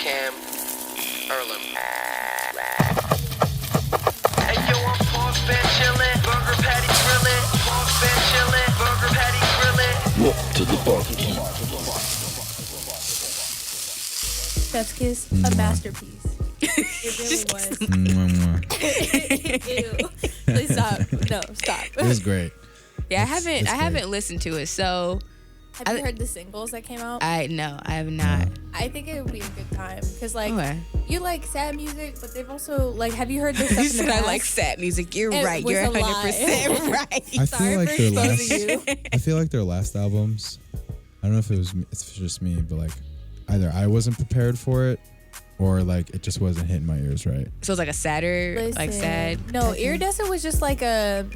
Cam, Erlem. Hey yo, I'm Pause Been Chillin', Burger Patty Grillin', Pause Been Chillin', Burger Patty Grillin'. Welcome to the barbecue. Chef's Kiss, a masterpiece. It really was. Ew. Please stop. No, stop. It was great. Yeah, I It's haven't listened to it, so Have you heard the singles that came out? I have not. I think it would be a good time because, like, Okay. you like sad music, but they've also like. Have you heard their stuff You in the said I past? like sad music. You're It right. was You're a lie. 100% right. I Sorry feel like for their exposing last. you. I feel like their last albums. I don't know if it's just me, but like either I wasn't prepared for it, or like it just wasn't hitting my ears right. So it's like a sadder, like Listen, sad. No, Iridescent was just like a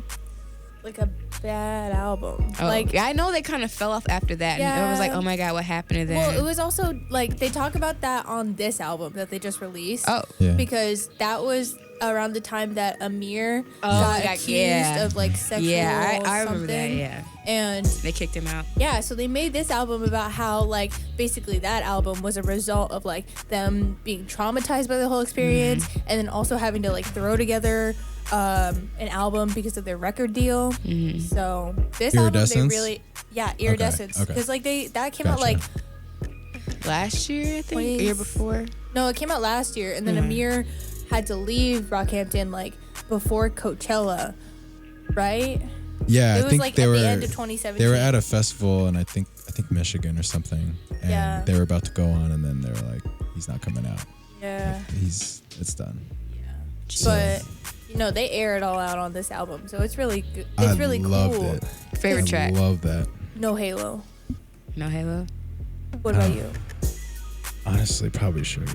bad album. Oh, Like, yeah, I know they kind of fell off after that, and it was like, oh my god, what happened to them? well, it was also like they talk about that on this album that they just released. Oh. Yeah. Because that was around the time that Ameer got- got accused yeah. of like sexual Yeah, I remember something. that. Yeah, And they kicked him out. yeah, so they made this album about how like basically that album was a result of like them being traumatized by the whole experience and then also having to like throw together an album because of their record deal. So this album they Iridescence? really Iridescence okay. because like that came out Gotcha. like Last year, I think, the year before. no, it came out last year, and then Ameer had to leave Brockhampton like before Coachella, right? Yeah, It I was think like they at were. the end of 2017. They were at a festival in I think Michigan or something, and Yeah. they were about to go on, and then they were like, "He's not coming out. Yeah, It's done." but you know they air it all out on this album, so it's really good. It's really loved cool. it. Favorite I track? love that. No Halo. No Halo. What about you? Honestly, probably Sugar.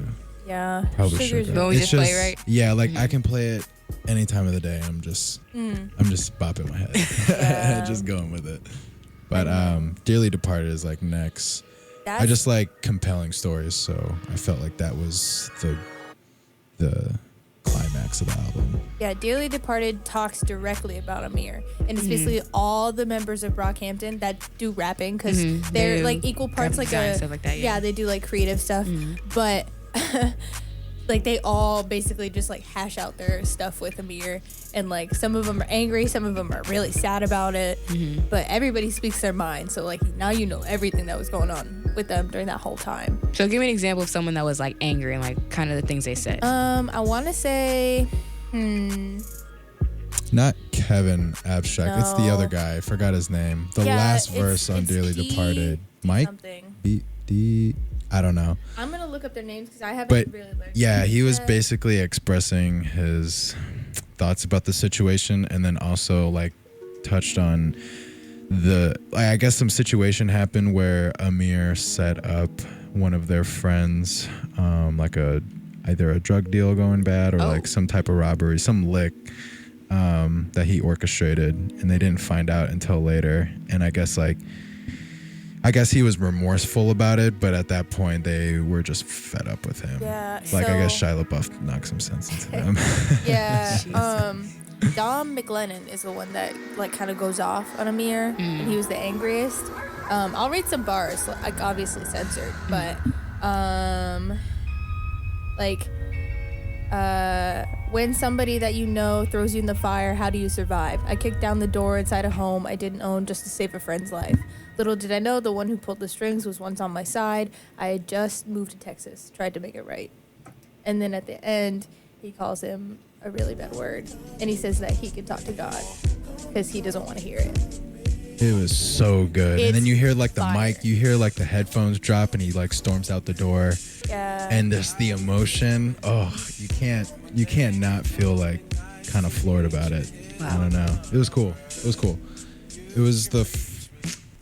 Yeah, Probably Sugar's Sugar. When we It's just play, right? Yeah, like I can play it any time of the day. I'm just bopping my head, just going with it. But Dearly Departed is like next. I just like compelling stories, so I felt like that was the climax of the album. Yeah, Dearly Departed talks directly about Ameer, and it's basically all the members of Brockhampton that do rapping because they're They like do equal parts, graphic like design, a stuff like that, yeah. they do like creative stuff, but like they all basically just like hash out their stuff with Ameer, and like some of them are angry, some of them are really sad about it, but everybody speaks their mind. So like now you know everything that was going on with them during that whole time. So give me an example of someone that was like angry and like kind of the things they said. I want to say, Not Kevin Abstract. It's the No. other guy. I forgot his name. The Yeah, last it's- verse on it's Dearly Key Departed. Mike? something. D. I don't know. I'm gonna look up their names because I haven't But really learned. yeah, he was basically expressing his thoughts about the situation, and then also like touched on I guess some situation happened where Ameer set up one of their friends, like either a drug deal going bad or like some type of robbery, some lick that he orchestrated, and they didn't find out until later. And I guess he was remorseful about it, but at that point they were just fed up with him. Yeah, Like I guess so- Shia LaBeouf knocked some sense into them. Yeah. Dom McLennan is the one that like kind of goes off on Ameer, and he was the angriest. I'll read some bars, like obviously censored, but when somebody that you know throws you in the fire, how do you survive? I kicked down the door inside a home I didn't own just to save a friend's life. Little did I know the one who pulled the strings was once on my side. I had just moved to Texas, tried to make it right. And then at the end, he calls him a really bad word, and he says that he can talk to God because he doesn't want to hear it. It was so good. And then It's you hear like the fire. mic, you hear like the headphones drop, and he like storms out the door. Yeah. And just the emotion. Oh, you can't not feel like kind of floored about it. Wow. I don't know. It was cool. It was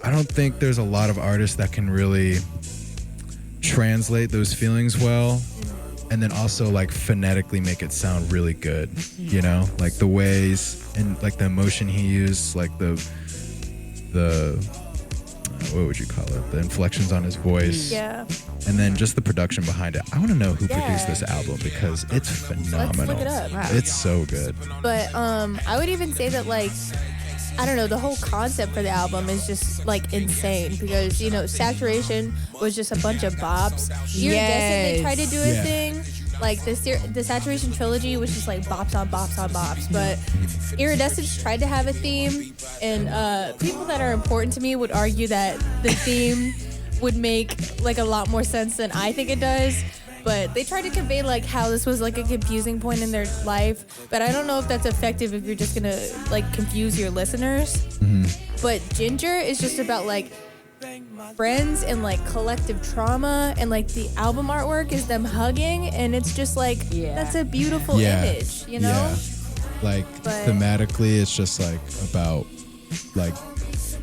I don't think there's a lot of artists that can really translate those feelings well, and then also like phonetically make it sound really good, you know, like the ways and like the emotion he used, like the what would you call it, the inflections on his voice, Yeah. and then just the production behind it. I want to know who Yeah. produced this album because it's phenomenal. it up. Wow. It's so good. But I would even say that like I don't know, the whole concept for the album is just like insane because, you know, Saturation was just a bunch of bops. Iridescent, they tried to do a thing. Like the Saturation trilogy was just like bops on bops on bops. But Iridescence tried to have a theme, and people that are important to me would argue that the theme would make like a lot more sense than I think it does. But they tried to convey like how this was like a confusing point in their life. But I don't know if that's effective if you're just gonna like confuse your listeners. But Ginger is just about like friends and like collective trauma, and like the album artwork is them hugging, and it's just like that's a beautiful image, you know? Like thematically it's just like about like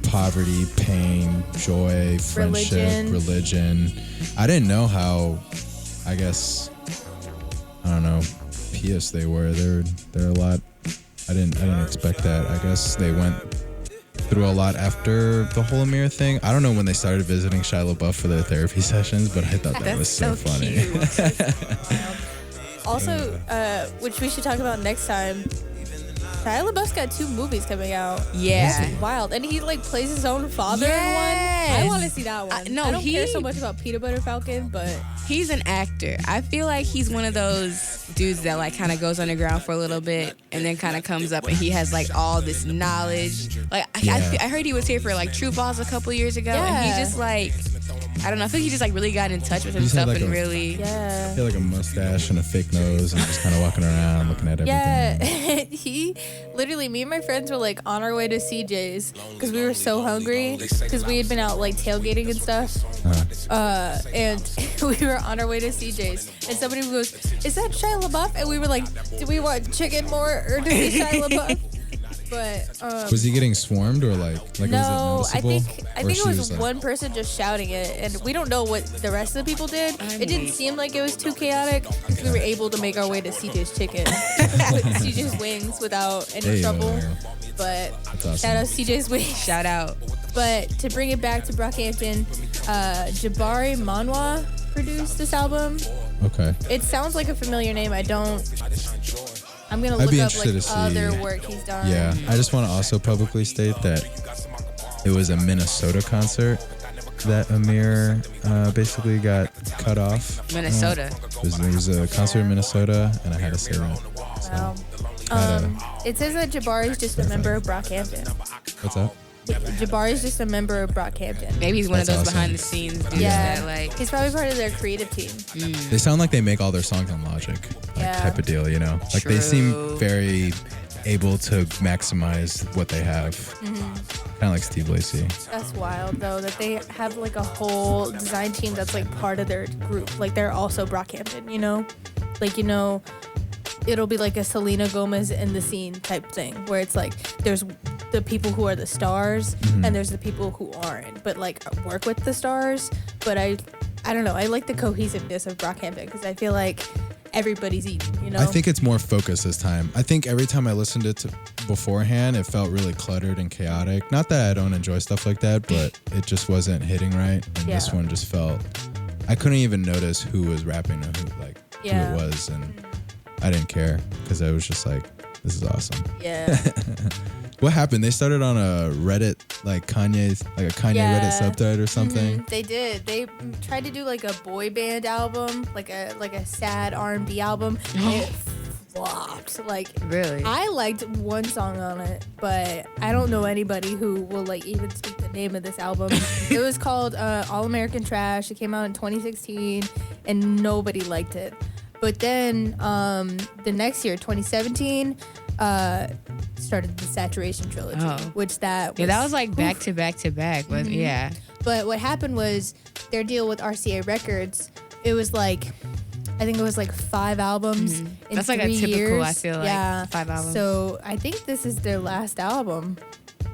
poverty, pain, joy, friendship, religion. I didn't know how, I guess, I don't know, pious they were. They're a lot. I didn't expect that. I guess they went through a lot after the whole Ameer thing. I don't know when they started visiting Shia LaBeouf for their therapy sessions, but I thought that was so funny. Also, which we should talk about next time, Shia LaBeouf's got 2 movies coming out. Yeah. It's wild. And he like plays his own father in one. I want to see that one. I don't care so much about Peanut Butter Falcon, but he's an actor. I feel like he's one of those dudes that like kind of goes underground for a little bit and then kind of comes up and he has like all this knowledge. Like I heard he was here for like True Balls a couple years ago, and he just like, I don't know, I think he just like really got in touch with himself like and really. He had like a mustache and a fake nose and just kind of walking around looking at everything. Yeah, he literally, me and my friends were like on our way to CJ's because we were so hungry because we had been out like tailgating and stuff. And we were on our way to CJ's and somebody goes, "Is that Shia LaBeouf?" And we were like, "Do we want chicken more or do we Shia LaBeouf?" But was he getting swarmed or like no, was it I noticeable? think it was like, one person just shouting it, and we don't know what the rest of the people did. It didn't seem like it was too chaotic. We were able to make our way to CJ's Chicken, CJ's Wings without any trouble. But awesome. Shout out CJ's Wings. Shout out. But to bring it back to Brockhampton, Jabari Manwa produced this album. Okay. It sounds like a familiar name. I'm gonna look up like other work he's done. Yeah, I just want to also publicly state that it was a Minnesota concert that Ameer basically got cut off. Minnesota. It was a concert in Minnesota, and I had to say that. Wow. It says that Jabari's just a member of Brockhampton. What's up? Jabari's just a member of Brockhampton. Maybe he's one of That's those awesome. behind the scenes dudes that like. He's probably part of their creative team. They sound like they make all their songs on Logic, type of deal, you know? Like they seem very able to maximize what they have. Kind of like Steve Lacy. That's wild though, that they have like a whole design team that's like part of their group. Like they're also Brockhampton, you know? Like, you know, it'll be like a Selena Gomez in the scene type thing where it's like there's the people who are the stars and there's the people who aren't, but like work with the stars. But I don't know, I like the cohesiveness of Brockhampton because I feel like everybody's eating, you know? I think it's more focused this time. I think every time I listened to it beforehand, it felt really cluttered and chaotic. Not that I don't enjoy stuff like that, but it just wasn't hitting right. And this one just felt, I couldn't even notice who was rapping or who it was, and I didn't care because I was just like, this is awesome. Yeah. What happened? They started on a Reddit, like a Kanye Reddit subthread or something. They did. They tried to do like a boy band album, like a sad R&B album. And it flopped. Like, really? I liked one song on it, but I don't know anybody who will like even speak the name of this album. It was called All American Trash. It came out in 2016, and nobody liked it. But then the next year, 2017, started the Saturation trilogy, which that was like back to back to back. Yeah. But what happened was their deal with RCA Records. It was like, I think it was like 5 albums. In That's like 3 a typical. years. I feel like 5 albums. So I think this is their last album,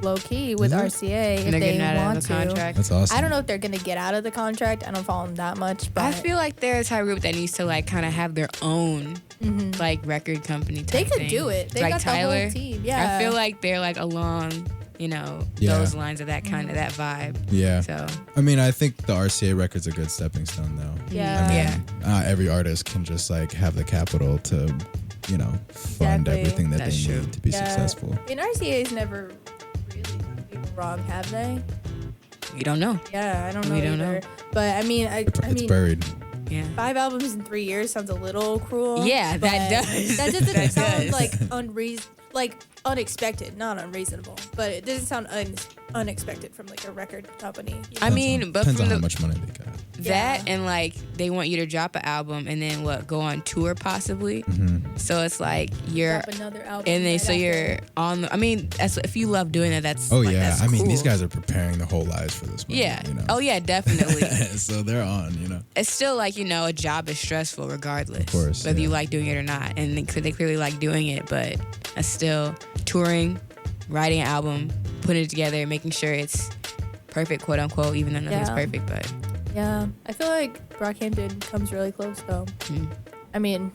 low key, with RCA if they want to. Contract. That's awesome. I don't know if they're gonna get out of the contract. I don't follow them that much, but I feel like they're a type of group that needs to like kind of have their own like record company type they could thing. do it. They like got Tyler. the whole team. Yeah, I feel like they're like along, you know, those lines of that kind of that vibe. Yeah. So I mean, I think the RCA record's a good stepping stone, though. Yeah. I mean, not every artist can just like have the capital to, you know, fund everything that That's they true. need to be successful. And RCA's never wrong, have they? You don't know. Yeah, I don't know We don't either. know. But I mean, It's buried. Yeah. 5 albums in 3 years sounds a little cruel. Yeah, that but does. That doesn't That sound does. like unexpected, not unreasonable. But it doesn't sound unexpected from like a record company. You know? I mean, but Depends from on how the, much money they got. that Yeah. and like they want you to drop an album and then go on tour possibly. So it's like you're Drop another album. and then right so you're after. on. I mean, that's if you love doing it. That's Oh like, yeah, that's I mean these cool. guys are preparing their whole lives for this moment. Yeah. You know? Oh yeah, definitely. So they're on. You know. It's still like a job is stressful regardless, Of course, whether you yeah. like doing it or not. And they clearly like doing it, but it's still touring, writing an album, putting it together, making sure it's perfect, quote unquote, even though nothing's Yeah. perfect. But Yeah, I feel like Brockhampton comes really close though. I mean,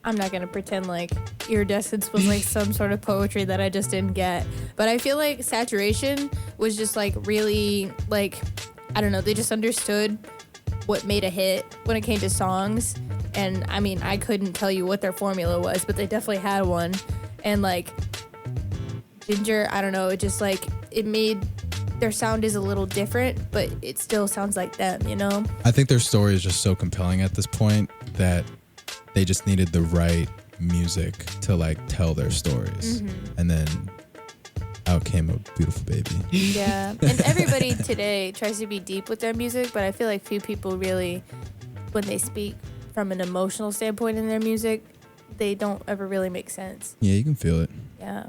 I'm not gonna pretend like Iridescence was like some sort of poetry that I just didn't get, but I feel like Saturation was just like really like, I don't know, they just understood what made a hit when it came to songs. And I mean, I couldn't tell you what their formula was, but they definitely had one. And like Ginger, I don't know, it just like it made their sound is a little different, but it still sounds like them, you know? I think their story is just so compelling at this point that they just needed the right music to like tell their stories. And then out came a beautiful baby. Yeah. And everybody today tries to be deep with their music, but I feel like few people really, when they speak from an emotional standpoint in their music, they don't ever really make sense. Yeah, you can feel it. Yeah.